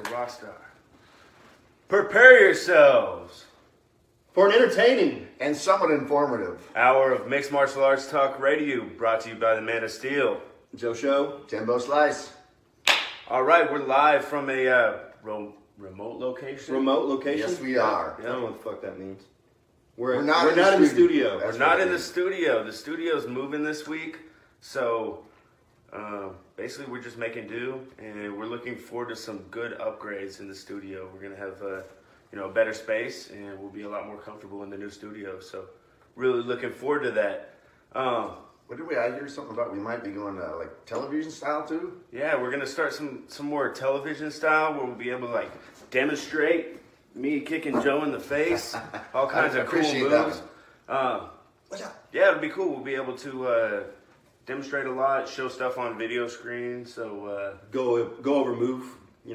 a rock star. Prepare yourselves for an entertaining and somewhat informative hour of mixed martial arts talk radio, brought to you by the Man of Steel, Joe Show, Timbo Slice. All right, we're live from a remote location. Remote location? Yes, we are. I don't know what the fuck that means. We're not in the studio. We're not in the studio. The studio's moving this week, so basically we're just making do, and we're looking forward to some good upgrades in the studio. We're gonna have a better space, and we'll be a lot more comfortable in the new studio. So really looking forward to that. What did I hear something about? We might be going like television style too. Yeah, we're gonna start some more television style where we'll be able to like demonstrate me kicking Joe in the face, all kinds of cool moves. What's up? Yeah, it'll be cool. We'll be able to demonstrate a lot, show stuff on video screen. So go over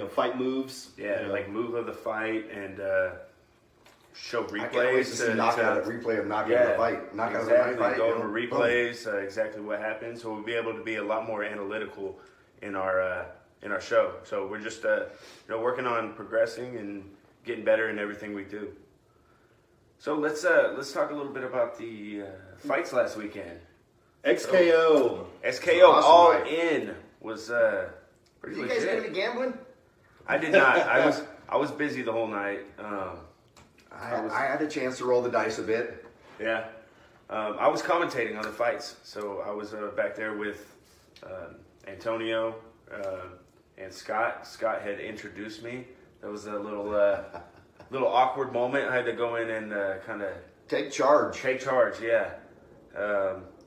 fight moves. Yeah, like move of the fight and show replays. I can't wait to see replay of knockout of the fight. Knockout Exactly. of the fight. Go over replays, exactly what happened. So we'll be able to be a lot more analytical in our show. So we're just working on progressing and getting better in everything we do. So let's talk a little bit about the fights last weekend. XKO. SKO awesome, all right? in was pretty Did you legit. guys do any gambling? I did not. I was busy the whole night. I had a chance to roll the dice a bit. Yeah. I was commentating on the fights, so I was back there with Antonio and Scott. Scott had introduced me. That was a little awkward moment. I had to go in and kind of take charge. Yeah.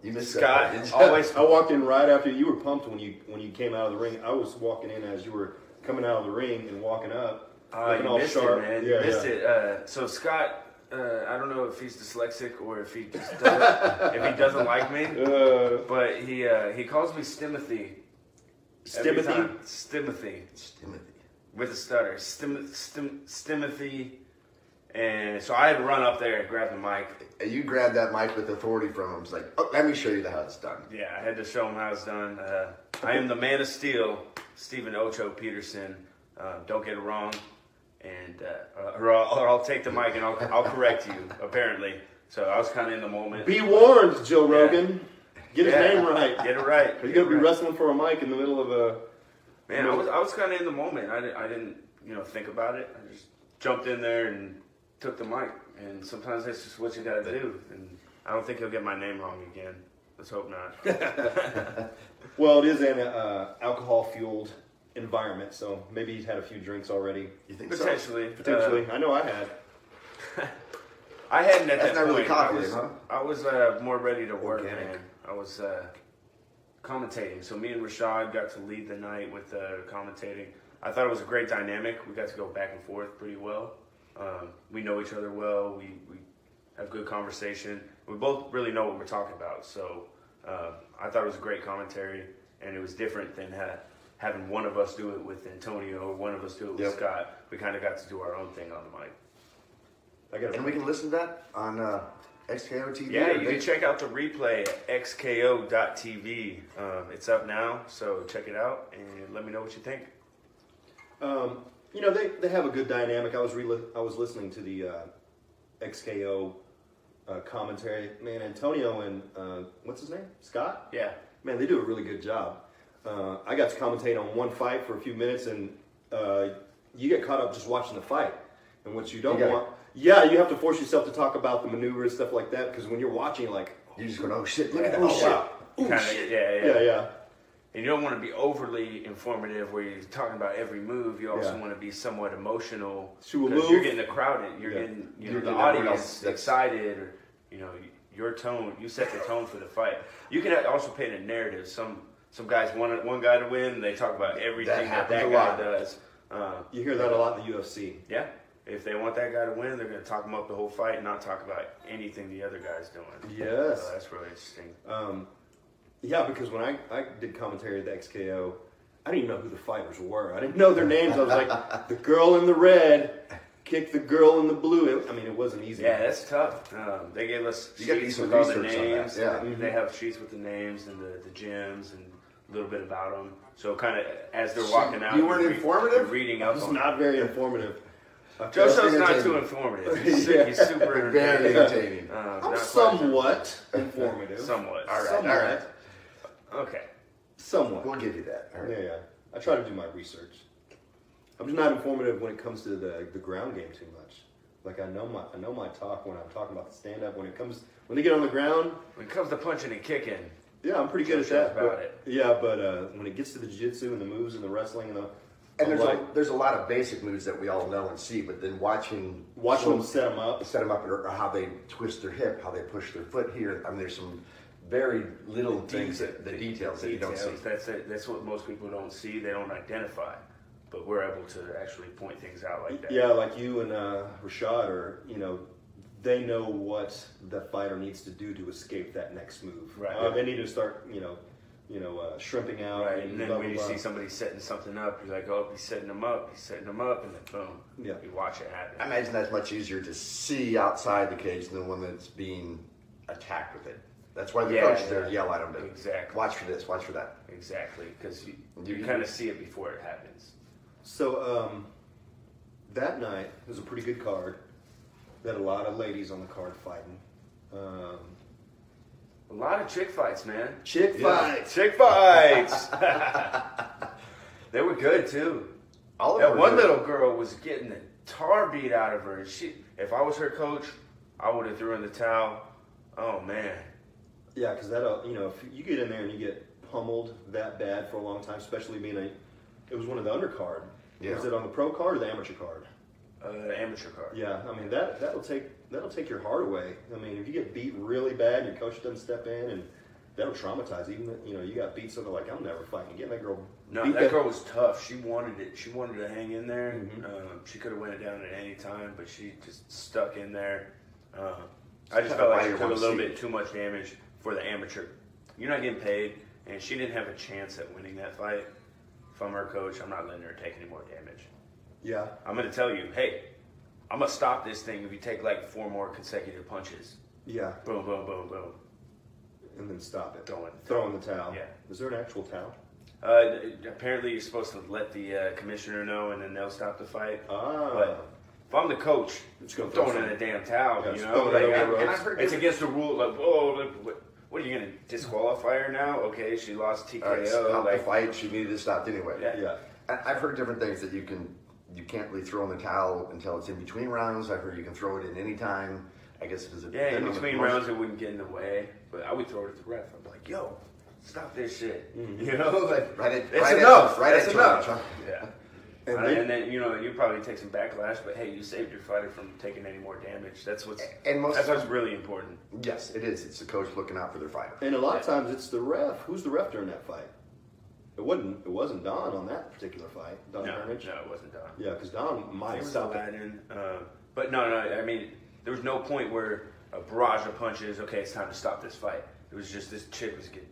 You missed Scott that. always. I walked in right after you were pumped when you came out of the ring. I was walking in as you were coming out of the ring and walking up. You missed it, man. Yeah, you missed it. So Scott, I don't know if he's dyslexic or if he just doesn't like me, but he calls me Stimothy. Stimothy. With a stutter. Stimothy. And so I had to run up there and grab the mic. You grabbed that mic with authority from him. It's like, oh, let me show you how it's done. Yeah, I had to show him how it's done. I am the Man of Steel, Stephen Ocho Peterson. Don't get it wrong. And or I'll take the mic and I'll correct you, apparently. So I was kind of in the moment. Be warned, Joe Rogan. Get his name right. Get it right. Are you going to be wrestling for a mic in the middle of a... Man, I was kind of in the moment. I didn't think about it. I just jumped in there and took the mic. And sometimes that's just what you got to do. And I don't think he'll get my name wrong again. Let's hope not. Well, it is an alcohol-fueled environment, so maybe he's had a few drinks already. You think Potentially. So? Potentially. I know I had. I hadn't at That's that not really point. coffee, huh? I was more ready to work, Organic. man. I was commentating. So me and Rashad got to lead the night with commentating. I thought it was a great dynamic. We got to go back and forth pretty well. We know each other well. We have good conversation. We both really know what we're talking about. So I thought it was a great commentary, and it was different than having one of us do it with Antonio or one of us do it with Scott. We kind of got to do our own thing on the mic. And we can listen to that on XKO TV? Yeah, you can check out the replay at xko.tv. It's up now, so check it out and let me know what you think. They have a good dynamic. I was listening to the XKO commentary. Man, Antonio and what's his name? Scott? Yeah. Man, they do a really good job. I got to commentate on one fight for a few minutes, and you get caught up just watching the fight. And what you don't want... Yeah, you have to force yourself to talk about the maneuver and stuff like that, because when you're watching, you're just going, oh shit, look at this shit. Wow. Yeah. And you don't want to be overly informative where you're talking about every move. You also want to be somewhat emotional because you're getting the crowd. You're getting the audience excited, or your tone. You set the tone for the fight. You can also paint a narrative. Some guys want one guy to win. And they talk about everything that guy does. You hear that a lot in the UFC. Yeah. If they want that guy to win, they're going to talk him up the whole fight and not talk about anything the other guy's doing. Yes. So that's really interesting. Yeah, because when I did commentary at the XKO, I didn't even know who the fighters were. I didn't know their names. I was like, the girl in the red kicked the girl in the blue. It wasn't easy. Yeah, that's tough. They gave us sheets with all the names. Yeah. They have sheets with the names and the gyms and a little bit about them. So kind of as they're walking out, You weren't informative? You're reading up It's on not very informative. JoJo's not too informative. He's super Very entertaining. I'm somewhat informative. Somewhat. All right, Somewhat. all right. Okay. Somewhat. We'll give you that. All right. Yeah. I try to do my research. I'm just not informative when it comes to the ground game too much. Like I know my talk when I'm talking about the stand up. When they get on the ground, When it comes to punching and kicking, yeah, I'm pretty good at JoJo's that. about But, it. yeah, but when it gets to the jiu-jitsu and the moves and the wrestling and There's a lot of basic moves that we all know and see, but then watching them set them up. or how they twist their hip, how they push their foot here. I mean, there's some very little things the details that you don't see. That's it. That's what most people don't see. They don't identify, but we're able to actually point things out like that. Yeah, like you and Rashad are, they know what the fighter needs to do to escape that next move. Right. They need to start, shrimping out. Right, and then when you see somebody setting something up, you're like, oh, he's setting them up, and then boom, Yeah. you watch it happen. I imagine that's much easier to see outside the cage than one that's being attacked with it. That's why the coach is there to yell at them to Exactly. watch for this, watch for that. Exactly, because you kind of see it before it happens. So that night it was a pretty good card. They had a lot of ladies on the card fighting. A lot of chick fights, man. Chick fights. Chick fights. They were good too. All of That them one were good. little girl was getting the tar beat out of her, and if I was her coach, I would have threw in the towel. Oh man. Yeah, because if you get in there and you get pummeled that bad for a long time, especially it was one of the undercard. Yeah. Was it on the pro card or the amateur card? Amateur card. Yeah, I mean that'll take your heart away. I mean, if you get beat really bad, and your coach doesn't step in, and that'll traumatize. Even you got beat, so they're like, I'm never fighting again. That girl. No, beat that girl was tough. She wanted it. She wanted to hang in there. Mm-hmm. She could have went it down at any time, but she just stuck in there. I just felt like she took a little bit too much damage for the amateur. You're not getting paid, and she didn't have a chance at winning that fight. If I'm her coach, I'm not letting her take any more damage. Yeah. I'm going to tell you, hey, I'm going to stop this thing if you take like 4 more consecutive punches. Yeah. Boom, boom, boom, boom. And then stop it. Throw in the towel. Yeah. Is there an actual towel? Apparently, you're supposed to let the commissioner know, and then they'll stop the fight. Ah. But if I'm the coach, Just go I'm throw throwing in a damn towel, Yeah, you just know? throw it Like, over I- ropes. it's against the rule. Like, whoa, what are you going to disqualify her now? Okay, she lost TKO. All right, stop the like, fight. She needed to stop anyway. Yeah. Yeah. I've heard different things that you can't really throw in the towel until it's in between rounds. I've heard you can throw it in any time. I guess it was Yeah, in between rounds, it wouldn't get in the way. But I would throw it at the ref. I'm like, yo, stop this shit. Mm-hmm. You know? Like, Right that's enough. That's at enough. George, huh? Yeah. And And then you probably take some backlash, but hey, you saved your fighter from taking any more damage. That's what's really important. Yes, it is. It's the coach looking out for their fighter. And a lot of times it's the ref. Who's the ref during that fight? It wasn't Don on that particular fight. Don Carnage? No, it wasn't Don. Yeah, because Don might It have was stopped it. Aladdin, but no. I mean, there was no point where a barrage of punches. Okay, it's time to stop this fight. It was just this chick was getting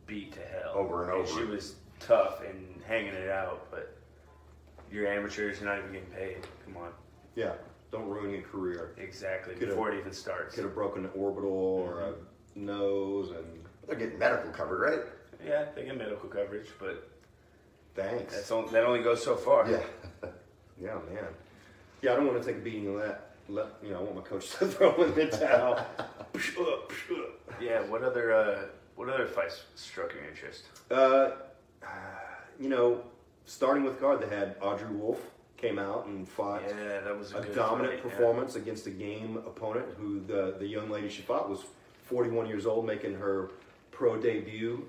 beat to hell Over and over. She was tough and hanging it out, but you're amateurs. You're not even getting paid. Come on. Yeah, don't ruin your career. Exactly. Before it even starts. Could have broken an orbital or a nose, and They're getting medical covered, right? Yeah, they get medical coverage, but thanks. that only goes so far. Yeah. Yeah, man. Yeah, I don't want to take a beating on that. I want my coach to throw in the towel. Yeah. What other fights struck your interest? Starting with card, they had Audrey Wolfe came out and fought Yeah, that was a good dominant fight, performance against a game opponent who the young lady she fought was 41 years old, making her pro debut.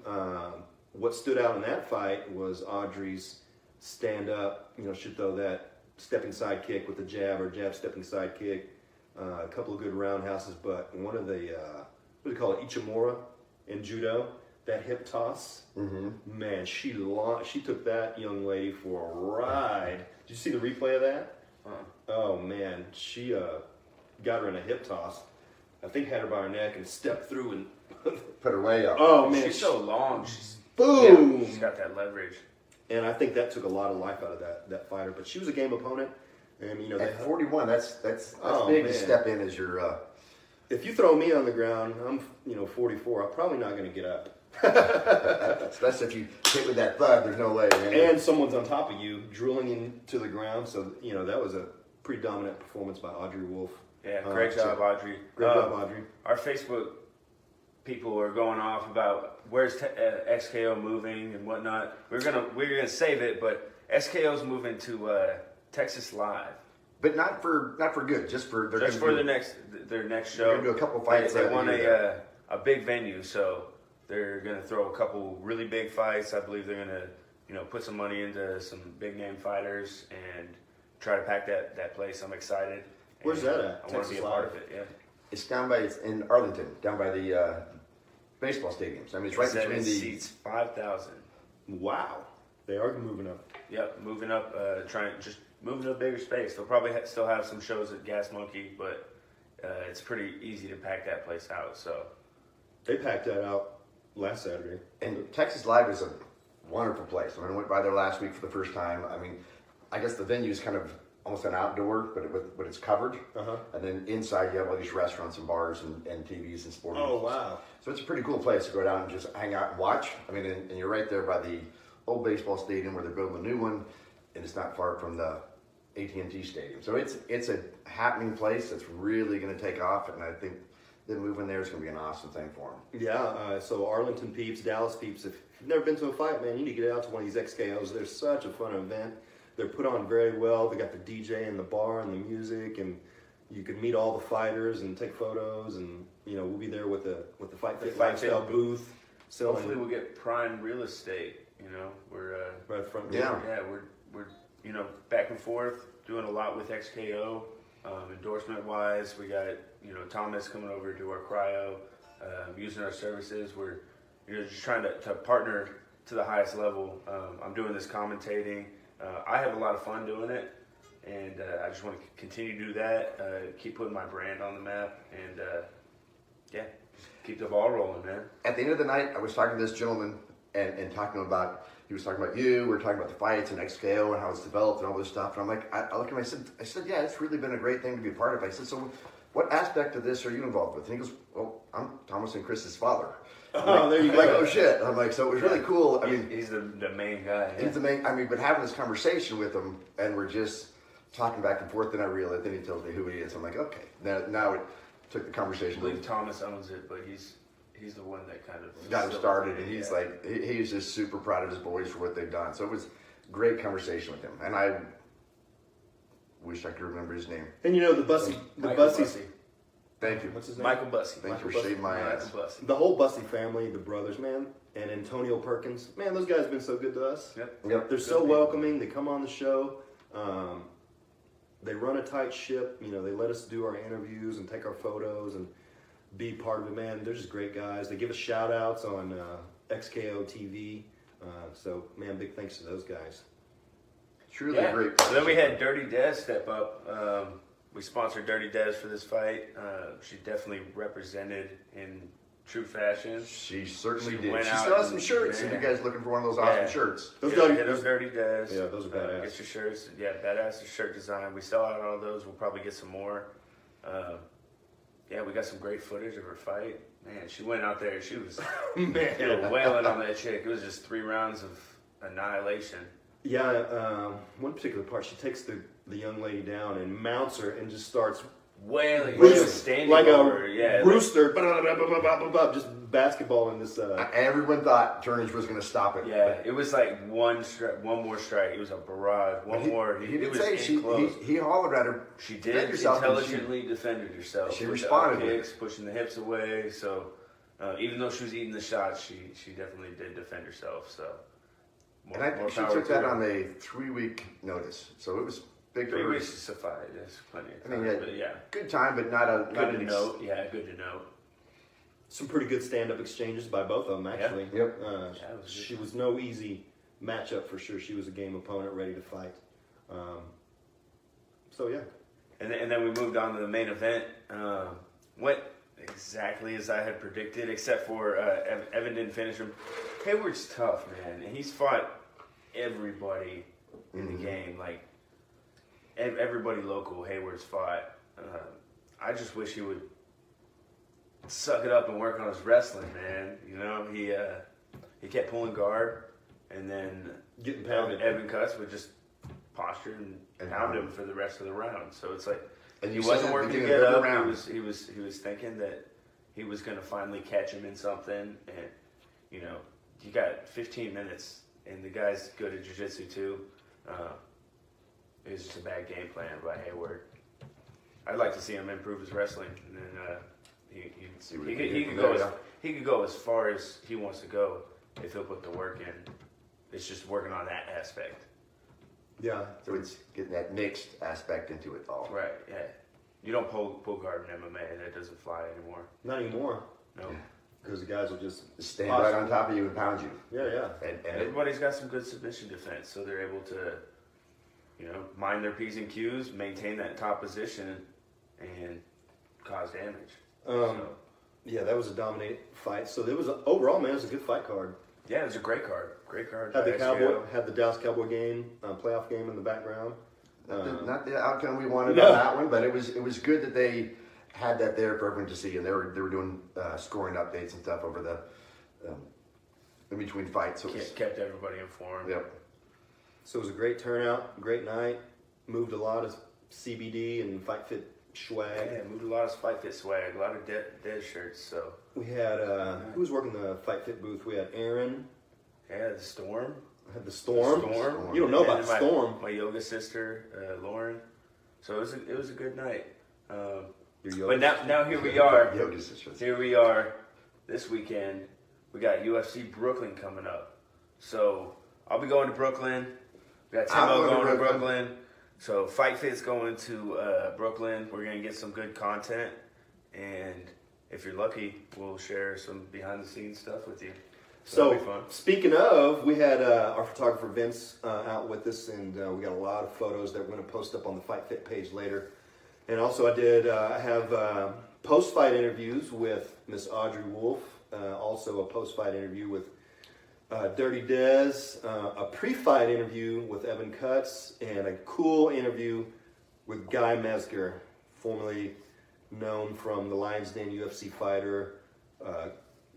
What stood out in that fight was Audrey's stand up. She'd throw that stepping side kick with the jab or jab stepping side kick. A couple of good roundhouses, but one of the what do you call it, Ichimura in judo, that hip toss. Mm-hmm. Man, she took that young lady for a ride. Did you see the replay of that? Oh man, she got her in a hip toss. I think had her by her neck and stepped through and Put her way up. oh man, She's so long. She's boom. She's got that leverage. And I think that took a lot of life out of that fighter. But she was a game opponent, and At 41, that's Oh, big man. to step in as your. if you throw me on the ground, I'm 44. I'm probably not going to get up. Especially if you hit with that thud, there's no way, man. And someone's on top of you, drilling into the ground. So, that was a pretty dominant performance by Audrey Wolf. Yeah, great job, Audrey. Great job, Audrey. Our Facebook people are going off about where's XKO moving and whatnot. We're gonna save it, but SKO's moving to Texas Live. But not for good, just for their next show. They're gonna do a couple fights. They want a big venue, so they're gonna throw a couple really big fights. I believe they're gonna put some money into some big name fighters and try to pack that place. I'm excited. Where's that at? I want to be a part of it. Yeah. It's in Arlington, down by the baseball stadiums. I mean, it's right between the seats 5,000. Wow, they are moving up. Yep, moving up, moving to a bigger space. They'll probably still have some shows at Gas Monkey, but it's pretty easy to pack that place out. So they packed that out last Saturday. And Texas Live is a wonderful place. I went by there last week for the first time. I mean, I guess the venue is kind of almost an outdoor, but it's covered. And then inside you have all these restaurants and bars and TVs and sporting. Oh, wow. So it's a pretty cool place to go down and just hang out and watch. I mean, and you're right there by the old baseball stadium where they're building a new one, and it's not far from the AT&T Stadium. So it's a happening place that's really going to take off, and I think them moving there is going to be an awesome thing for them. Yeah, so Arlington peeps, Dallas peeps, if you've never been to a fight, man, you need to get out to one of these XKOs. They're such a fun event. They're put on very well. They got the DJ and the bar and the music, and you can meet all the fighters and take photos. And we'll be there with the Fightfit Lifestyle booth. Hopefully, we'll get prime real estate. We're right front door. Yeah, we're back and forth doing a lot with XKO. Endorsement wise, we got Thomas coming over to do our cryo, using our services. We're just trying to partner to the highest level. I'm doing this commentating. I have a lot of fun doing it, and I just want to continue to do that, keep putting my brand on the map, and just keep the ball rolling, man. At the end of the night, I was talking to this gentleman and talking about, he was talking about you, we were talking about the fights and XKO and how it's developed and all this stuff, and I'm like, I looked at him, I said, yeah, it's really been a great thing to be a part of. I said, so what aspect of this are you involved with? And he goes, well, I'm Thomas and Chris's father. Oh, there you go. Like, oh shit. I'm like, so it was really cool. I mean, he's the main guy. Yeah. He's the main. I mean, but having this conversation with him, and we're just talking back and forth, then I realized. Then he tells me who he is. I'm like, okay. Now it took the conversation. I believe Thomas owns it, but he's the one that kind of got him started, and he's like, he's just super proud of his boys for what they've done. So it was a great conversation with him, and I wish I could remember his name. And the Bussy. Thank you. What's his name? Michael Bussy. Thanks for shaving my ass. The whole Bussy family, the brothers, man, and Antonio Perkins. Man, those guys have been so good to us. Yep. They're so welcoming. They come on the show. They run a tight ship. They let us do our interviews and take our photos and be part of it, man. They're just great guys. They give us shout outs on XKO TV. So, man, big thanks to those guys. Truly great. So then we had Dirty Des step up. We sponsored Dirty Des for this fight. She definitely represented in true fashion. She certainly did. She still has some shirts. If you guys looking for one of those awesome shirts. Those Dirty Des. Yeah, those are badass. Get your shirts. Yeah, badass shirt design. We sell out all those. We'll probably get some more. We got some great footage of her fight. Man, she went out there. She was wailing on that chick. It was just 3 rounds of annihilation. Yeah, one particular part, she takes the young lady down and mounts her and just starts wailing, standing like over a rooster, just basketballing this. Everyone thought Turnage was going to stop it. Yeah, it was like one more strike. It was a barrage. More. He did say he hollered at her. She did intelligently defended herself. She responded with kicks, pushing the hips away. So even though she was eating the shots, she definitely did defend herself. So. She took that on a 3-week notice, so it was big. 3 weeks is suffice. That's plenty of time. I mean, good time, but not good to note. Yeah, good to note. Some pretty good stand-up exchanges by both of them, actually. Yep. She was no easy matchup for sure. She was a game opponent, ready to fight. And then we moved on to the main event. Went exactly as I had predicted, except for Evan didn't finish him. Hayward's tough, man, and he's fought everybody in the game. Like everybody local, Hayward's fought. I just wish he would suck it up and work on his wrestling, man. You know, he kept pulling guard, and then Getting pounded. Evan Cuts would just posture and pound him for the rest of the round. So it's like And he you said wasn't at the working to beginning get of the up. round. He was thinking that he was going to finally catch him in something, and you know, you got 15 minutes, and the guy's good at jiu-jitsu too. It was just a bad game plan by Hayward. I'd like to see him improve his wrestling, and then he could go as far as he wants to go if he'll put the work in. It's just working on that aspect. Yeah. So it's getting that mixed aspect into it all. Right, yeah. You don't pull guard in MMA, and that doesn't fly anymore. Not anymore. No. Because the guys will just Stand right on top of you and pound you. Yeah. And Everybody's got some good submission defense, so they're able to, you know, mind their P's and Q's, maintain that top position, and cause damage. Yeah, that was a dominant fight. So there was overall, man, it was a good fight card. Yeah, it was a great card. Great card. Had the XPO. had the Dallas Cowboy game, playoff game in the background. not the outcome we wanted on that one, but it was good that they had that there for everyone to see, and they were doing scoring updates and stuff over the in between fights. So it was, Kept everybody informed. yep. So it was a great turnout, great night. Moved a lot of CBD and Fightfit swag. Yeah, moved a lot of Fight Fit swag, a lot of dead shirts. So We had who was working the Fightfit booth? We had Aaron. yeah, the Storm. Had the Storm. Storm. You don't know about And the Storm. My yoga sister, Lauren. So it was a good night. Your yoga. But now here we are. Yoga sisters. Here we are this weekend. We got UFC Brooklyn coming up. So I'll be going to Brooklyn. We got I'm Timo going to going to Brooklyn. Brooklyn. So Fight Fit's going to Brooklyn. We're going to get some good content. And if you're lucky, we'll share some behind the scenes stuff with you. So that'll be fun. speaking of, we had our photographer Vince out with us, and we got a lot of photos that we're going to post up on the Fight Fit page later. And also, I have post-fight interviews with Miss Audrey Wolf. Also, a post-fight interview with Dirty Dez. A pre-fight interview with Evan Cuts, and a cool interview with Guy Mesger, formerly known from the Lions Den UFC fighter,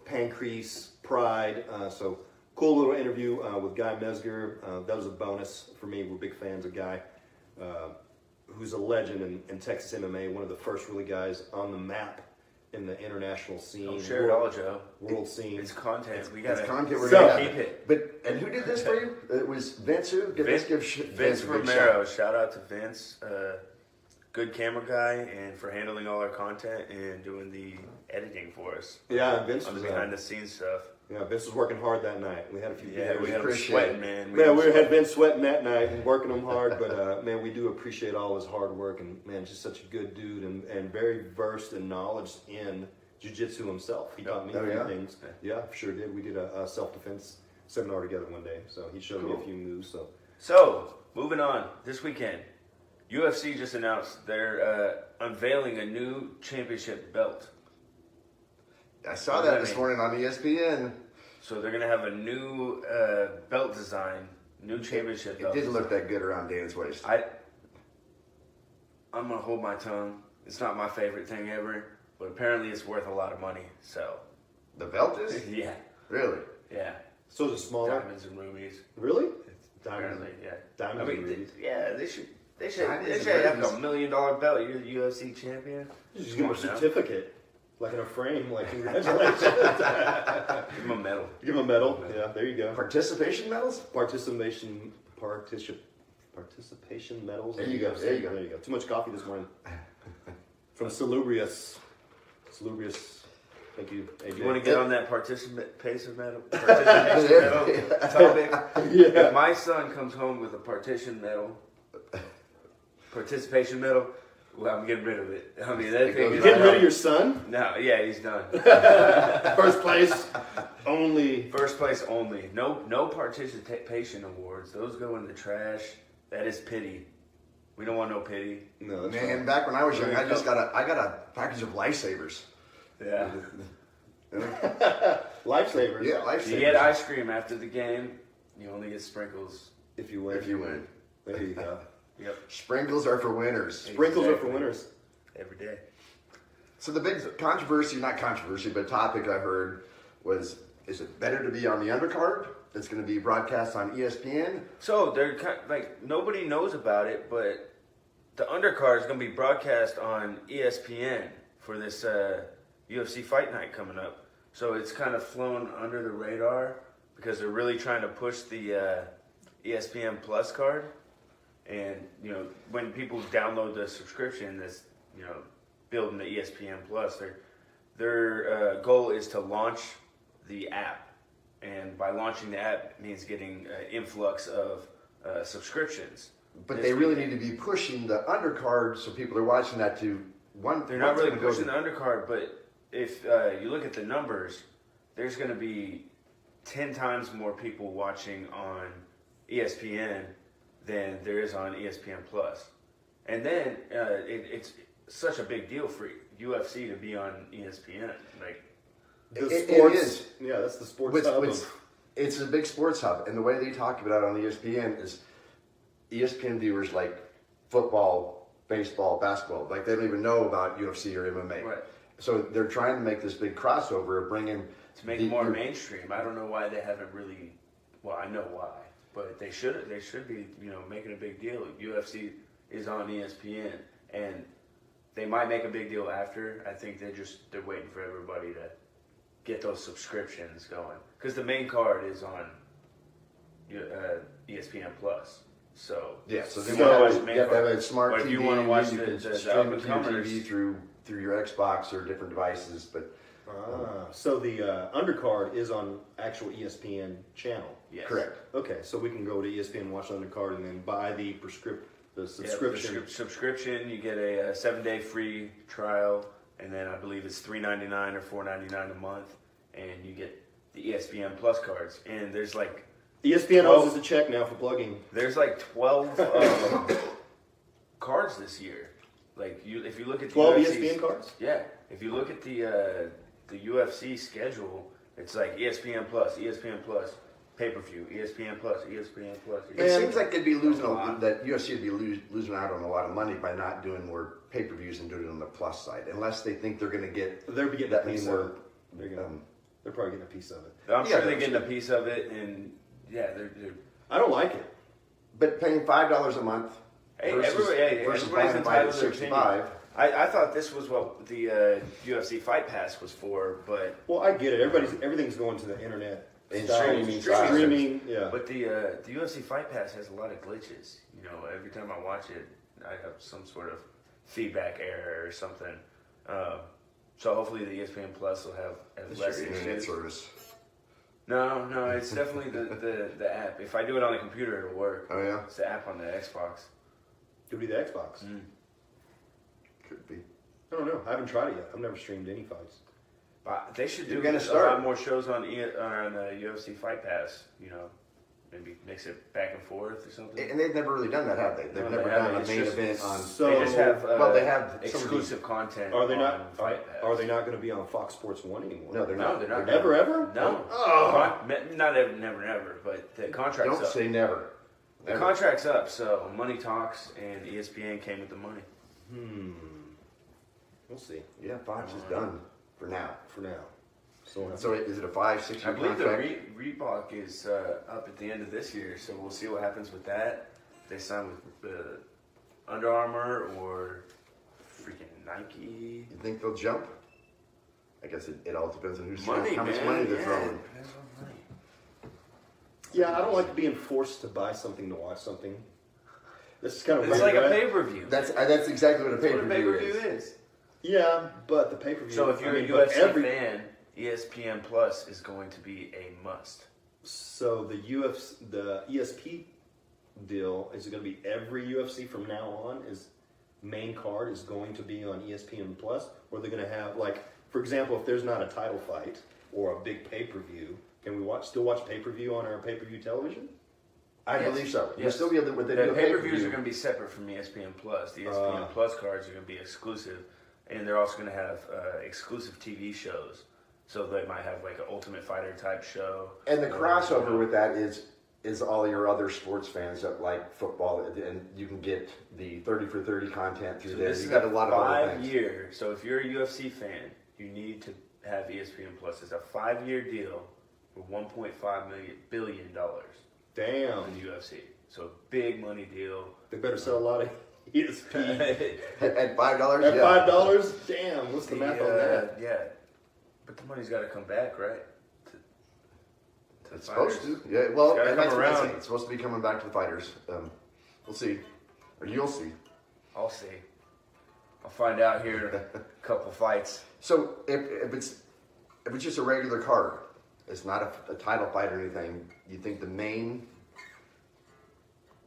Pancrease, Pride. So cool little interview with Guy Mesger. That was a bonus for me. We're big fans of Guy, who's a legend in Texas MMA, one of the first really guys on the map in the international scene. Don't share it all, Joe. World scene. It's content. We It's got content we're So- gonna keep it. But and who did this for you? It was Vince. Who? Let's give Vince a big Romero. shout. Shout out to Vince. Good camera guy, and for handling all our content and doing the editing for us. Yeah, Vince On the was behind the scenes stuff. yeah, Vince was working hard that night. We had a few Yeah, videos. we had him appreciate sweating, it. man. We had Vince sweating that night and working him hard, but man, we do appreciate all his hard work, and man, just such a good dude and very versed and knowledge in jiu-jitsu himself. He taught me a few yeah? things. Yeah, sure did. We did a self-defense seminar together one day, so he showed me a few moves. So, moving on. This weekend, UFC just announced they're unveiling a new championship belt. I saw What that does this that morning on ESPN. So they're going to have a new belt design, new championship It belt. didn't look that good around Dana's waist. I'm going to hold my tongue. It's not my favorite thing ever, but apparently it's worth a lot of money. So, The belt is yeah. really. Yeah. So is it smaller? Diamonds and rubies. Really? Apparently, yeah. Diamonds I mean, and rubies. they should Diamonds and have rubies. a $1 million belt. You're the UFC champion. Just Come give him a on now. certificate, like in a frame, like congratulations. Give him a medal. Give him a medal. Yeah, there you go. Participation medals? Participation medals. There you go. There you go. Too much coffee this morning. From Salubrious. Thank you, AJ. You want to get on that participation medal topic? Yeah. If my son comes home with a participation medal, well, I'm getting rid of it. I mean, that thing You is getting rid of your son? No, yeah, he's done. First place only. First place only. No participation awards. Those go in the trash. That is pity. We don't want no pity. No, that's Man, back when I was young, I got a package of lifesavers. Yeah. Lifesavers. Yeah, lifesavers. You get ice cream after the game. You only get sprinkles. If you win. If you win. There you go. Yep. Sprinkles are for winners. Sprinkles are for winners. Every day. So the big controversy, not controversy, but topic I heard was, is it better to be on the undercard that's going to be broadcast on ESPN? So they're like, nobody knows about it, but the undercard is going to be broadcast on ESPN for this UFC Fight Night coming up. So it's kind of flown under the radar because they're really trying to push the ESPN Plus card. And, when people download the subscription, that's, building the ESPN Plus, their goal is to launch the app. And by launching the app means getting influx of subscriptions. But they really need to be pushing the undercard so people are watching that to one. They're not really pushing the undercard, but if you look at the numbers, there's going to be 10 times more people watching on ESPN than there is on ESPN Plus. And then it's such a big deal for UFC to be on ESPN. Like, it is. Yeah, that's the sports hub. It's a big sports hub, and the way they talk about it on ESPN is ESPN viewers like football, baseball, basketball. Like, they don't even know about UFC or MMA. Right. So they're trying to make this big crossover, bringing to make it more mainstream. I don't know why they haven't really. Well, I know why, but they should. They should be, making a big deal. UFC is on ESPN, and they might make a big deal after. I think they're waiting for everybody to get those subscriptions going, because the main card is on ESPN Plus. So so they you want to watch the main have to have card. a smart But TV. if you want to watch you the can up stream and it to your comers TV through your Xbox or different devices. But so the undercard is on actual ESPN channel. Yes. correct. Okay, so we can go to ESPN, watch the undercard, and then buy the subscription. Yeah, subscription. You get a 7-day free trial, and then I believe it's $3.99 or $4.99 a month, and you get the ESPN Plus cards. And there's like ESPN owes us a check now for plugging. There's like 12 cards this year. Like, if you look at the 12 UFC's, ESPN cards. Yeah, if you look at the UFC schedule, it's like ESPN Plus, pay-per-view, ESPN Plus, ESPN Plus. It seems like they'd be losing that UFC would be losing out on a lot of money by not doing more pay-per-views and doing it on the plus side, unless they think they're going to get. They're getting that a piece more. of it. They're probably getting a piece of it. I'm sure they're getting a piece of it, and they're I don't like it. But paying $5 a month versus everybody's buying entitled at to their $65. opinion. I thought this was what the UFC Fight Pass was for, but Well, I get it. Everything's going to the internet. And Streaming, yeah. But the UFC Fight Pass has a lot of glitches. Every time I watch it, I have some sort of feedback error or something. So hopefully the ESPN Plus will have less internet issues. service. No, it's definitely the app. If I do it on the computer, it'll work. Oh yeah, It's the app on the Xbox. It would be the Xbox. could be. I don't know. I haven't tried it yet. I've never streamed any fights. They should do You're gonna a start. lot more shows on UFC Fight Pass. Maybe mix it back and forth or something. And they've never really done that, have they? They've No, never they done haven't. a main It's just- event on. So They just have they have exclusive content. Are they on not? Fight Pass. Are they not going to be on Fox Sports 1 anymore? No, they're No, not. they're not. Never ever? No. Oh. Not ever, never. But the contract's Don't up. say never. The contract's up, so money talks, and ESPN came with the money. We'll see. Yeah, Fox is done for now. For now. So Is it a 5-6 I year believe contract? the Reebok is up at the end of this year, so we'll see what happens with that. If they sign with Under Armour or freaking Nike. You think they'll jump? I guess it all depends on who's Money, how man. much money they're Yeah, throwing. it depends on money. yeah, I don't like being forced to buy something to watch something. This is kind of It's weird, like a right? pay-per-view. That's exactly what a That's what a pay-per-view pay-per-view is. is. Yeah, but the pay-per-view. So if you're a but UFC fan, ESPN Plus is going to be a must. So the ESP deal is it going to be every UFC from now on? Is main card is going to be on ESPN Plus, or are they going to have for example, if there's not a title fight or a big pay-per-view, can we still watch pay-per-view on our pay-per-view television? I Yes. believe so. Yes. You'll still be able to, with The the pay-per-views are going to be separate from ESPN Plus. The ESPN Plus cards are going to be exclusive, and they're also going to have exclusive TV shows. So they might have like an Ultimate Fighter type show. And the crossover with that is is all your other sports fans that like football, and you can get the 30 for 30 content through So there. this You is got a a lot of other things. 5-year. So if you're a UFC fan, you need to have ESPN Plus. It's a 5-year deal for $1.5 billion Damn. in the UFC. So big money deal. They better sell a lot of ESP. At $5, At yeah. $5? Damn, what's the math on that? Yeah, but the money's got to come back, right? To It's the supposed fighters. to. Yeah, well, Gotta and come that's what I around. say. It's supposed to be coming back to the fighters. We'll see. Or you'll see. I'll see. I'll find out here in a couple fights. So if it's just a regular card, it's not a title fight or anything, you think the main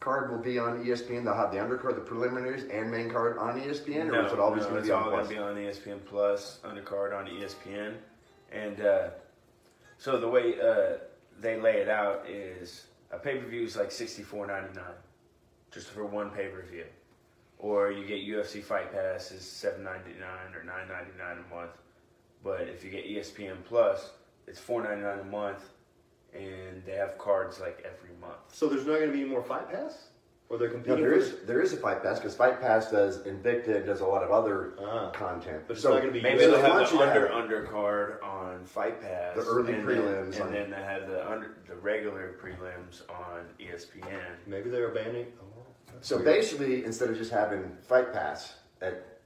card will be on ESPN? They'll have the undercard, the preliminaries, and main card on ESPN, or is it always going to it's be all on going Plus? to be on ESPN Plus, undercard on ESPN, and so the way they lay it out is a pay-per-view is like $64.99 just for one pay-per-view, or you get UFC Fight Pass is $7.99 or $9.99 a month, but if you get ESPN Plus, it's $4.99 a month, and they have cards like every month. So there's not going to be any more Fight Pass? Or they're No, competing there is a Fight Pass, because Fight Pass does Invicta and does a lot of other content. But it's not going to be Maybe So they'll they have want the you to have- undercard on Fight Pass, The early and prelims then, on- and then they have the regular prelims on ESPN. Maybe they're abandoning. So basically, instead of just having Fight Pass at,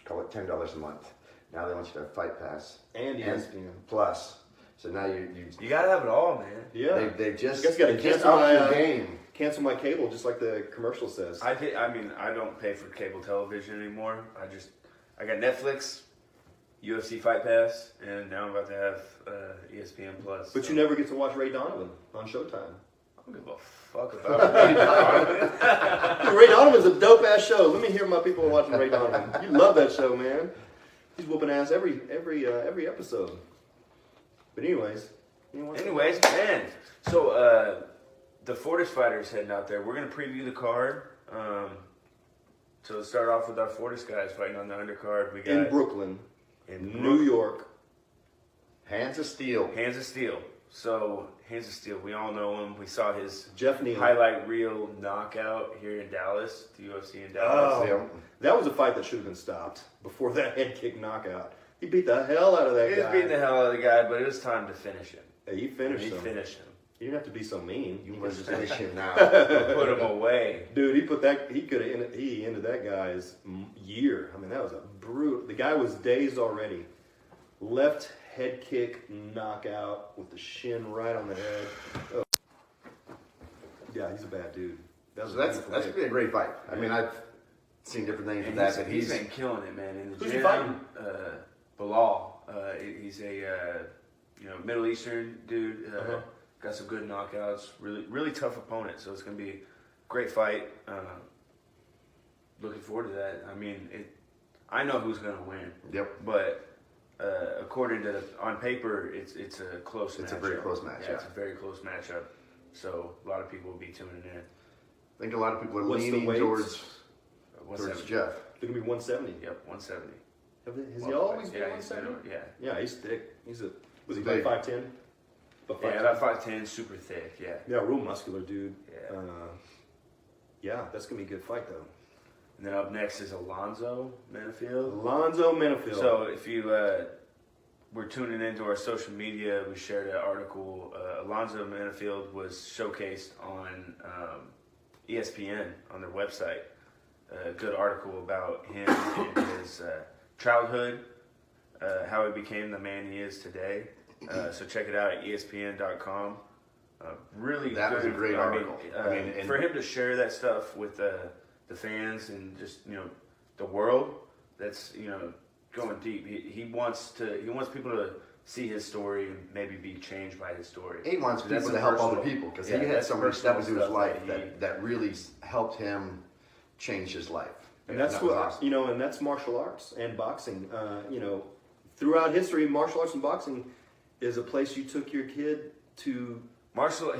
call it $10 a month, now they want you to have Fight Pass And ESPN. Plus. So now you You gotta have it all, man. Yeah. they just Guess you gotta they just cancel upped my, the game. Cancel my cable, just like the commercial says. I mean, I don't pay for cable television anymore. I got Netflix, UFC Fight Pass, and now I'm about to have ESPN Plus. But you never get to watch Ray Donovan on Showtime. I don't give a fuck about it. Dude, Ray Donovan's a dope ass show. Let me hear my people watching Ray Donovan. You love that show, man. He's whooping ass every episode. But anyways, man. So the Fortis fighters heading out there. We're gonna preview the card. So let's start off with our Fortis guys fighting on the undercard. We got in Brooklyn, in New York. Hands of Steel. Hands of Steel. So Hands of Steel, we all know him. We saw his Jeff Neal. highlight reel knockout here in Dallas, the UFC in Dallas. Oh, that was a fight that should have been stopped before that head kick knockout. He beat the hell out of that He guy. was beating the hell out of the guy, but it was time to finish him. Hey, he finished him. Finished him. You didn't have to be so mean. You must finish him now. Put him away. Dude, he ended that guy's year. I mean, that was a brutal. The guy was dazed already. Left head kick knockout with the shin right on the head. Oh. Yeah, he's a bad dude. That was So that's gonna be a great fight. I mean, I've seen different things with that, but he's been killing it, man. In the Who's he gym, fighting? Bilal. He's a Middle Eastern dude. Got some good knockouts. Really tough opponent. So it's gonna be a great fight. Looking forward to that. I mean, I know who's gonna win. Yep. But according to on paper, it's a close. It's a very close match, Yeah, yeah. it's a very close matchup. So a lot of people will be tuning in. I think a lot of people are What's the leaning weights? towards 170. Jeff. They're gonna be 170. Yep, 170. Has he always been Yeah, he's 170? yeah. Yeah, he's thick. Was he Big. about 5'10"? Yeah, about 5'10", super thick. Yeah. Yeah, real muscular dude. Yeah. Yeah, that's gonna be a good fight though. And then up next is Alonzo Menifield. Alonzo Menifield. So if you were tuning into our social media, we shared an article. Alonzo Menifield was showcased on ESPN on their website. A good article about him and his childhood, how he became the man he is today. So check it out at ESPN.com. Really That was good. a great article. And for him to share that stuff with the fans and just the world, that's going deep. He wants people to see his story and maybe be changed by his story. he wants That's people to some help other personal- people because yeah, he had that's somebody step personal into his stuff life that really helped him change his life. And that's that was what awesome. and that's martial arts and boxing. Throughout history, martial arts and boxing is a place you took your kid to.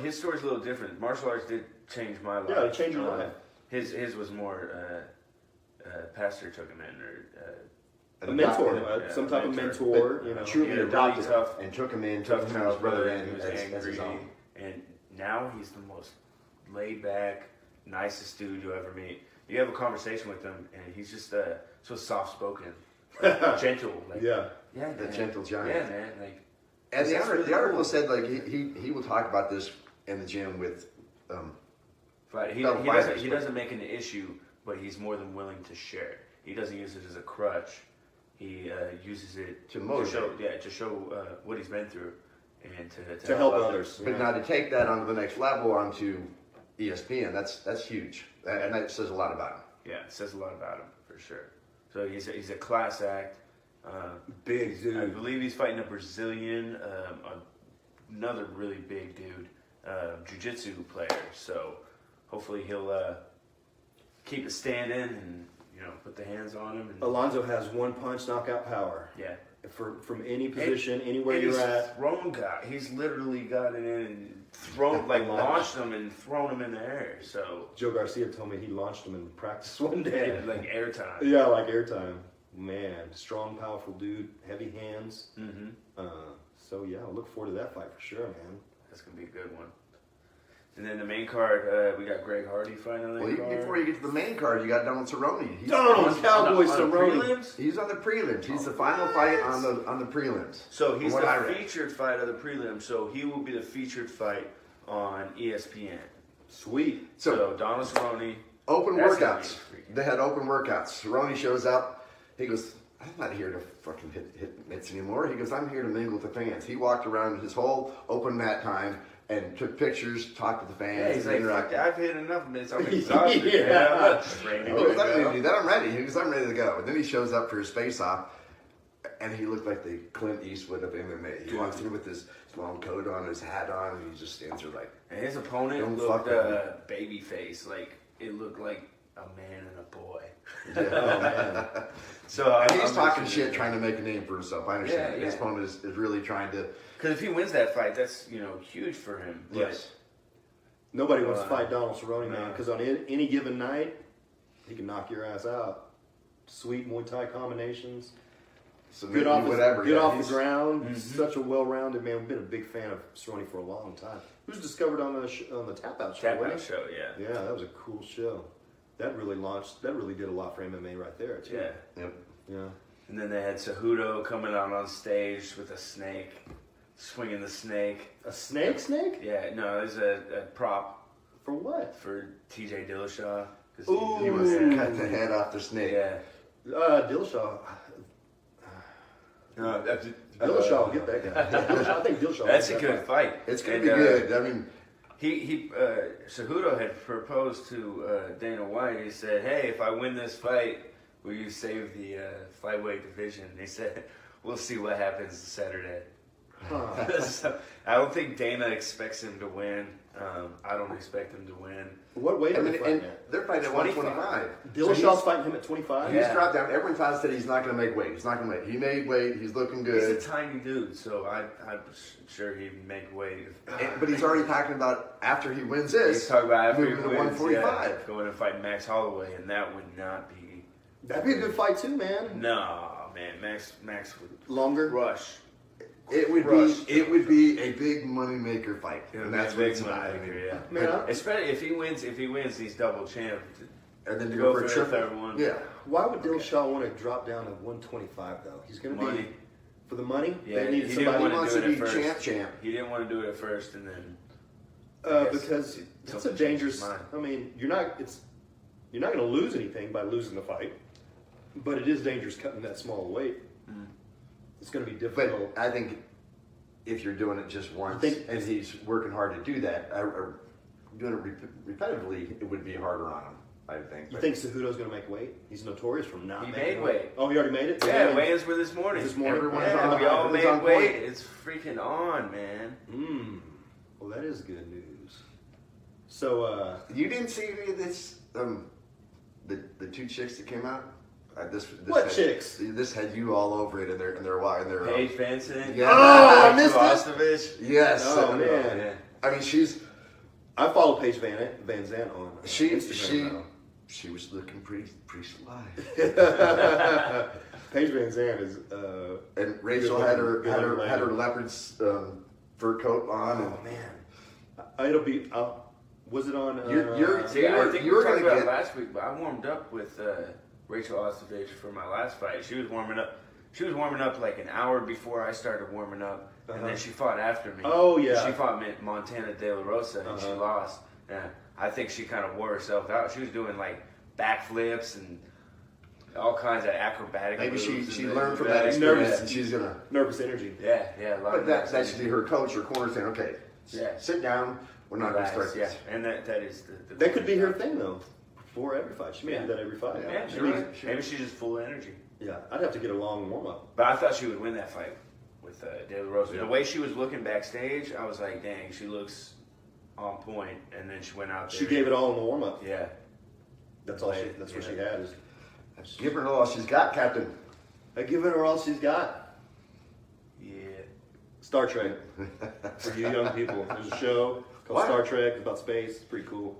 His story's a little different. Martial arts did change my life. Yeah, it changed your life. His was more pastor took him in or. A mentor, Yeah, some type of mentor. mentor. Truly He had a adopted really tough- and took him in, tough took him and his brother childhood. in He was as angry his own. and Now he's the most laid back, nicest dude you'll ever meet. You have a conversation with him, and he's just so soft spoken, gentle. Like, Yeah. Yeah, The man. gentle giant. Yeah, man. Like, And the that's really article cool. said like he will talk about this in the gym with But he fellow fighters, he but- doesn't make an issue, but he's more than willing to share it. He doesn't use it as a crutch. He uses it To motivate. to show what he's been through, and To help others. But Yeah. now to take that onto the next level, onto ESPN, that's huge, and that says a lot about him. Yeah, it says a lot about him for sure. So he's a class act. Big I dude. believe he's fighting a Brazilian, another really big dude, jiu-jitsu player. So hopefully he'll keep it standing and put the hands on him. And, Alonzo has one punch knockout power. yeah. From any position, anywhere And you're he's at. thrown guy. He's literally got it in and thrown, launched him and thrown him in the air. So Joe Garcia told me he launched him in practice one day. like airtime. Yeah, like airtime. Man, strong, powerful dude, heavy hands. Mm-hmm. So yeah, I'll look forward to that fight for sure, man. That's gonna be a good one. And then the main card, we got Greg Hardy fighting on the Well, main card. before you get to the main card, you got Donald Cerrone. Donald Cowboy on the Cerrone. prelims? He's on the prelims. He's the final fight on the prelims. So he's From what I the read. featured fight of the prelims. So he will be the featured fight on ESPN. Sweet. So Donald Cerrone. open That's gonna workouts. be freaking- They had open workouts. Cerrone shows up. He goes, I'm not here to fucking hit mitts anymore. He goes, I'm here to mingle with the fans. He walked around his whole open mat time and took pictures, talked with the fans. Yeah, he's and like, fuck interacted. it, I've hit enough minutes. I'm exhausted. Yeah. Man. I'm not training. He goes, I'm right ready now." to do that. I'm ready. He goes, I'm ready to go. And then he shows up for his face-off, and he looked like the Clint Eastwood of MMA. He walks in with his long coat on, his hat on, and he just stands there like, And his opponent Don't looked fuck with baby face. Like, it looked like a man and a boy. Oh man. So and he's talking shit, trying to make a name for himself. I understand. Yeah, His yeah. opponent is really trying to. Because if he wins that fight, that's huge for him. But Yes. Nobody wants to fight Donald Cerrone, no. man, because on any given night, he can knock your ass out. Sweet Muay Thai combinations. So Good off, whatever. good yeah, off he's- the ground. Mhm. Such a well-rounded man. We've been a big fan of Cerrone for a long time. He was discovered on the Tap Out show. Tap wasn't Out he? show, yeah. Yeah, that was a cool show. That really launched. That really did a lot for MMA right there too. Yeah. Yep. Yeah. And then they had Cejudo coming out on stage with a snake, swinging the snake. A snake? Yeah, no, it was a prop For what? for TJ Dillashaw. 'Cause Ooh. He wants to cut the head off the snake. Yeah. Dillashaw. No, Dillashaw will get that guy. I think Dillashaw. will That's get a that good fight. fight. It's going And, to be good. I mean, He Cejudo had proposed to Dana White. He said, "Hey, if I win this fight, will you save the flyweight division?" They said, "We'll see what happens Saturday." Huh. So, I don't think Dana expects him to win. I don't expect him to win. What weight I are mean, they fighting and at? they're fighting at 125. Dillashaw's fighting him at 25. He's Yeah. dropped down. Everyone thought said he's not going to make weight. He's not going to make. He made weight. He's looking He's good. a tiny dude, so I'm sure he'd make weight. But he's already talking about after he wins He's this, talking about after he moving to wins, 145. yeah, going and fight Max Holloway, and that would not be. That'd be a good fight too, man. No, man, Max would Longer. rush. It would Crushed. be a big money maker fight, It would and be that's a what big it's about. I moneymaker, mean, yeah. Man, I- Especially if he wins, he's double champ. and then to Go go for a for the triple. third one. Yeah, Why would Dillashaw want to drop down to 125 though? He's going to Money. be for the money. Yeah, they needed he didn't somebody. want he to wants do to it be at first. champ. He didn't want to do it at first, and then Because it's a something dangerous. changed his mind. I mean, you're not going to lose anything by losing the fight, but it is dangerous cutting that small weight. It's going to be But difficult. I think if you're doing it just once, think- and he's working hard to do that, or doing it repetitively, it would be harder on him. I think. You But think Cejudo's going to make weight? He's notorious for not He making made weight. Oh, he already made it. yeah, weigh-ins were this morning. This morning? Everyone's Yeah, on- we all everyone's made on weight. point. It's freaking on, man. Well, that is good news. So, You didn't see any of this? The two chicks that came out. This What had, chicks? This had you all over it, and they're Paige Benson. Yeah. Oh, I missed Ostrovich. Yes. Oh, man. Yeah. I mean, she's I follow Paige Van Zandt on Instagram she was looking pretty sly. now. Paige Van Zandt is. And Rachel had her Good looking had her lady. leopard's fur coat on. Oh And man, It'll be. Was it on? See, I think we you're talked gonna about it get last week, but I warmed up with Rachel Ostovich for my last fight. She was warming up. She was warming up like an hour before I started warming up, and then she fought after me. Oh yeah. She fought Montana De La Rosa, and she lost. And I think she kind of wore herself out. She was doing like backflips and all kinds of acrobatic. maybe moves she and learned from yeah, that experience, nervous. and she's gonna. Nervous energy. Yeah, a lot But of that should be her coach or corner saying, okay, sit down. We're not going to relax, start yeah, this. and that is the That could be her thing though. For every fight, she may do that every fight. Yeah, maybe she's just full of energy. Yeah, I'd have to get a long warm up. But I thought she would win that fight with De La Rosa. The way she was looking backstage, I was like, dang, she looks on point. And then she went out there. She gave it all in the warm up. Yeah. That's all. That's what she had. Is Give her all she's got, Captain. giving her all she's got. Yeah. Star Trek for you young people. There's a show called Star Trek. It's about space. It's pretty cool.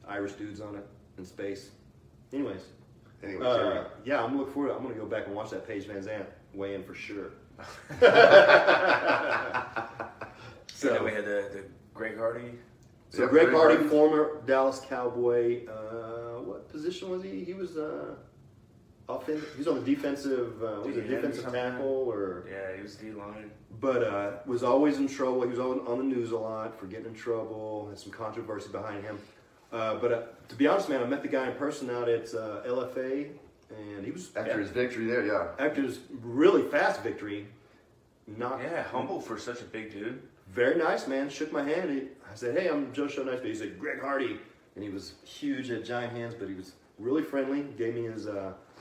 Irish dudes on it in space. Anyways. Yeah, I'm looking forward to it. I'm going to go back and watch that Paige Van Zandt weigh in for sure. So then we had the Greg Hardy. So Greg Hardy, former Dallas Cowboy. What position was he? He was he was on the defensive. Was it defensive tackle or? Yeah, he was D-line. But was always in trouble. He was on the news a lot for getting in trouble. Had some controversy behind him. But to be honest, man, I met the guy in person out at LFA, and he was After his victory there, yeah. after his really fast victory. Humble for such a big dude. Very nice, man. Shook my hand. I said, "Hey, I'm Joe Show Nice." But he said, "Greg Hardy," and he was huge, had giant hands, but he was really friendly. Gave me his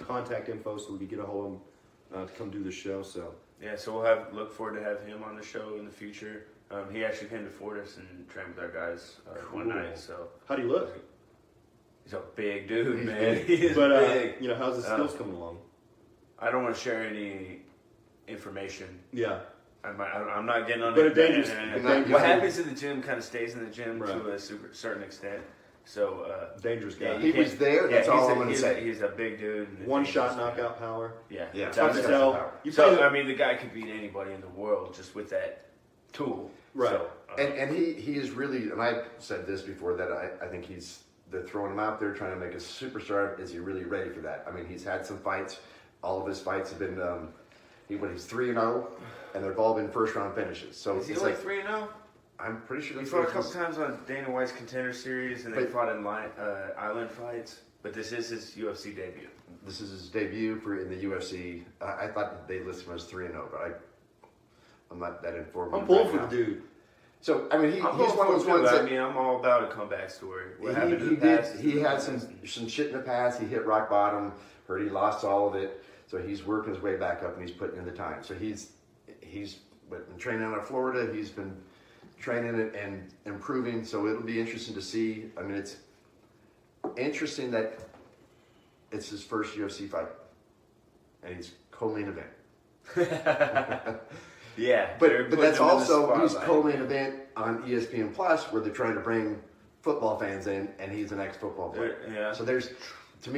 contact info so we could get a hold of him to come do the show. So Yeah, so we'll look forward to have him on the show in the future. He actually came to Fortis and trained with our guys one night. So how do you look? he's a big dude, He's man. big. He's But big. how's the skills coming along? I don't want to share any information. Yeah, I'm not getting on but it. a dangerous. What happens in the gym kind of stays in the gym Right. to a certain extent. So Dangerous guy. yeah, He was there. That's all I'm going to say. He's a big dude. And One dangerous shot guy. knockout power. Yeah, Yeah. that's Tough to the tell. power. You So play- I mean, the guy could beat anybody in the world just with that tool. Right. So, And he is really, and I've said this before, that I think they're throwing him out there trying to make a superstar. Is he really ready for that? I mean, he's had some fights. All of his fights have been, he's 3-0, and they've all been first round finishes. So is he it's only like, 3-0? I'm pretty sure He he's fought a couple times on Dana White's Contender Series, and they But- fought in island fights. But this is his UFC debut. This is his debut in the UFC. I thought they listed him as 3-0, but I'm not that informed. I'm pulling right for now. the dude. So I mean, he's I'm one of those ones I that mean, I'm all about a comeback story. What happened in the past? he had some shit in the past. He hit rock bottom. Heard he lost all of it. So he's working his way back up, and he's putting in the time. So he's been training out of Florida. He's been training it and improving. So it'll be interesting to see. I mean, it's interesting that it's his first UFC fight, and he's co-main event. Yeah, But they're putting that's him in the also he's spotlight. co-main event on ESPN Plus, where they're trying to bring football fans in, and he's an ex-football player. Yeah. So there's a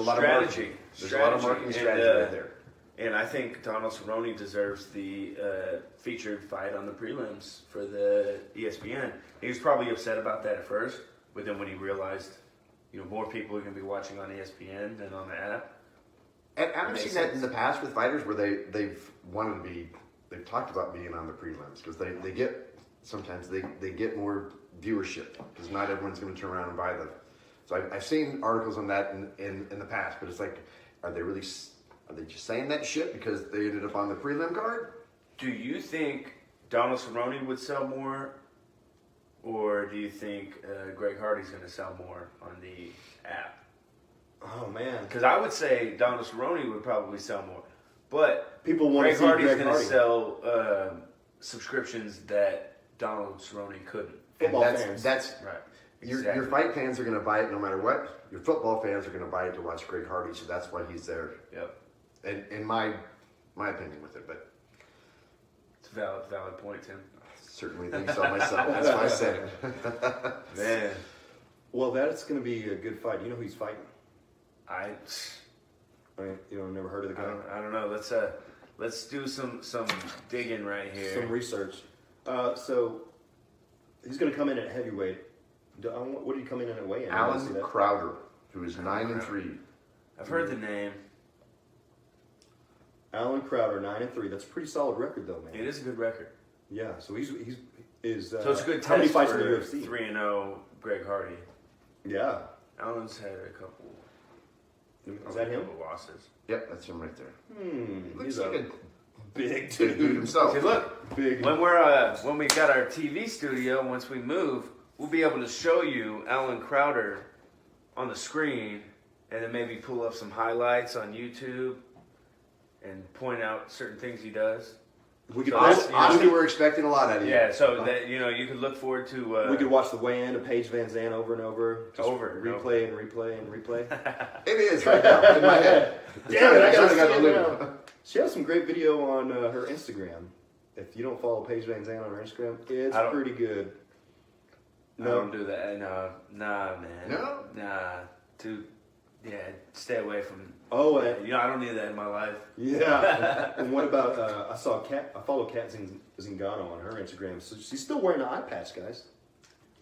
lot of marketing. There's a lot of marketing strategy right there. And I think Donald Cerrone deserves the featured fight on the prelims for the ESPN. He was probably upset about that at first, but then when he realized, more people are going to be watching on ESPN than on the app. And I've Makes seen that sense. in the past with fighters where they've talked about being on the prelims because they get sometimes they get more viewership because not everyone's going to turn around and buy them. So I've seen articles on that in the past, but it's like, are they just saying that shit because they ended up on the prelim card? Do you think Donald Cerrone would sell more, or do you think Greg Hardy's going to sell more on the app? Oh man, Because I would say Donald Cerrone would probably sell more, but people want Greg to see Hardy's Greg going to Hardy. sell subscriptions that Donald Cerrone couldn't. Football And fans. that's Right. your fight fans are going to buy it no matter what. Your football fans are going to buy it to watch Greg Hardy, so that's why he's there. Yep. And in my opinion with it, but It's a valid point, Tim. certainly think so myself. That's why I said it. Man, Well, that's going to be a good fight. You know who he's fighting? I Never heard of the guy. don't know. Let's do some digging right here. Some research. So He's going to come in at heavyweight. What did he come in at weigh-in? Alan Crowder, who is 9-3. I've heard the name. Alan Crowder, 9-3. That's a pretty solid record, though, man. It is a good record. Yeah, so he's so it's a good how many test fights for in the UFC? 3-0 Greg Hardy. Yeah. Alan's had a couple. Is that him? Couple losses. Yep, that's him right there. Looks He's like a big dude dude. himself. See, look, Big. when we got our TV studio, once we move, we'll be able to show you Alan Crowder on the screen, and then maybe pull up some highlights on YouTube and point out certain things he does. We could So watch, Honestly, we're expecting a lot out of you. Yeah, so that you could look forward to. we could watch the weigh-in of Paige Van Zandt over and over. Just replay and replay and replay. It is right now in my head. Damn it! I gotta got see it it now. She has some great video on her Instagram. If you don't follow Paige Van Zandt on her Instagram, it's pretty good. I don't do that. Nah, man. No? Nah. Stay away from. Oh, I don't need that in my life. yeah. And what about? I follow Kat Zingano on her Instagram. So she's still wearing an eye patch, guys.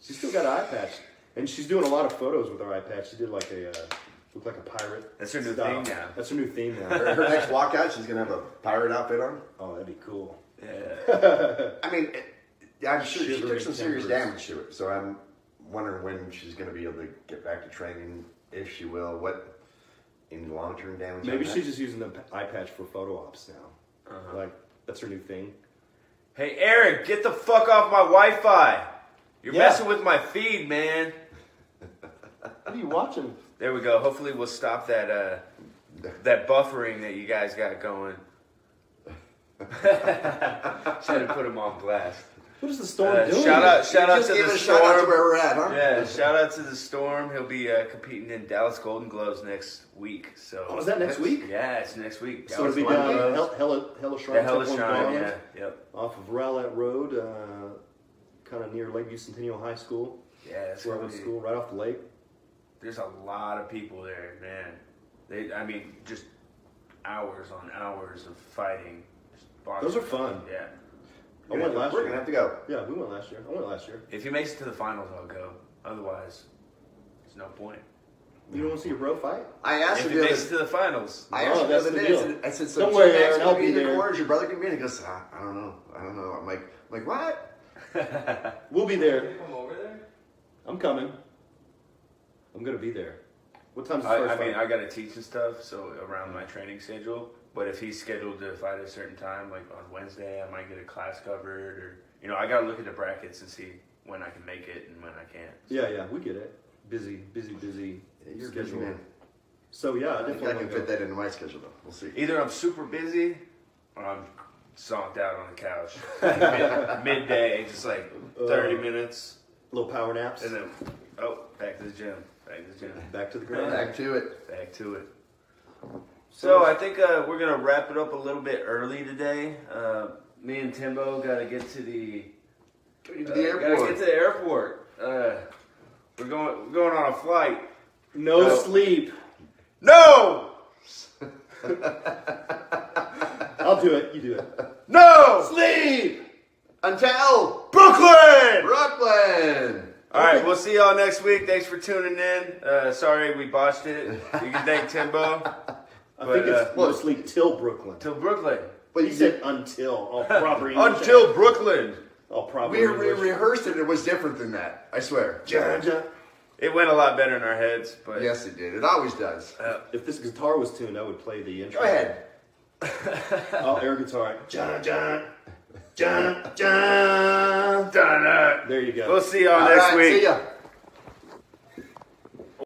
She's still got an eye patch, and she's doing a lot of photos with her eye patch. She did like looked like a pirate. That's her new style. thing now. That's her new theme now. Her next walkout, she's gonna have a pirate outfit on. Oh, that'd be cool. Yeah. I mean, I'm sure she Shivering took some serious timbers. damage to it. So I'm wondering when she's gonna be able to get back to training, if she will. What any long-term damage? Maybe on that? she's just using the eye patch for photo ops now. Like that's her new thing. Hey, Eric, get the fuck off my Wi-Fi. You're Yeah. messing with my feed, man. What are you watching? There we go. Hopefully we'll stop that buffering that you guys got going. Should have put him on blast. What is the storm doing? Shout out Just to give the it a shout out to Storm. where we're at, huh? Yeah, shout out to the Storm. He'll be competing in Dallas Golden Gloves next week. So Oh, is that next week? Yeah, it's next week. So it'll be Dallas down Golden Gloves. Hella The Shrine. Hella Temple in Shrine, Garland, yeah. Yep. Off of Rowlett Road, kind of near Lakeview Centennial High School. Yeah, it's That's where I gonna went to be, school, right off the lake. there's a lot of people there, man. Just hours on hours of fighting. Just boxing. Those are fun. Yeah. I went last We're year. gonna have to go. Yeah, we went last year. I went last year. If he makes it to the finals, I'll go. Otherwise, there's no point. You don't want to see a bro fight? I asked If him he the makes other. it to the finals, I asked him the that's other the day. deal. I said, so Don't worry, T-Mac's Aaron, gonna I'll be be in the there. corner. Is your brother gonna be in? He goes, I don't know. I'm like, what? We'll be there. come over there. I'm coming. I'm gonna be there. What time's the I first mean, fight? I got to teach and stuff, so around my training schedule. But if he's scheduled to fight at a certain time, like on Wednesday, I might get a class covered, or I got to look at the brackets and see when I can make it and when I can't. Yeah, we get it. Busy You're a busy schedule. man. So yeah, I I think definitely I can wanna fit go. that into my schedule though. We'll see. Either I'm super busy, or I'm zonked out on the couch midday, just like 30 minutes, Little power naps. and then back to the gym. Back to the grind. Back to it. Back to it. So I think we're gonna wrap it up a little bit early today. Me and Timbo gotta get to the airport. Gotta get to the airport. We're going on a flight. No sleep. No, I'll do it. You do it. no, Sleep. Until Brooklyn. Brooklyn. All right, we'll see y'all next week. Thanks for tuning in. Sorry we botched it. You can thank Timbo. I think it's no sleep till Brooklyn. Till Brooklyn. But He said until. All proper English. Until Brooklyn. All proper we English. rehearsed it. It was different than that. I swear. It went a lot better in our heads, but Yes, it did. It always does. If this guitar was tuned, I would play the intro. Go ahead. Oh, air guitar. John. done. There you go. We'll see y'all All next right, week. see ya.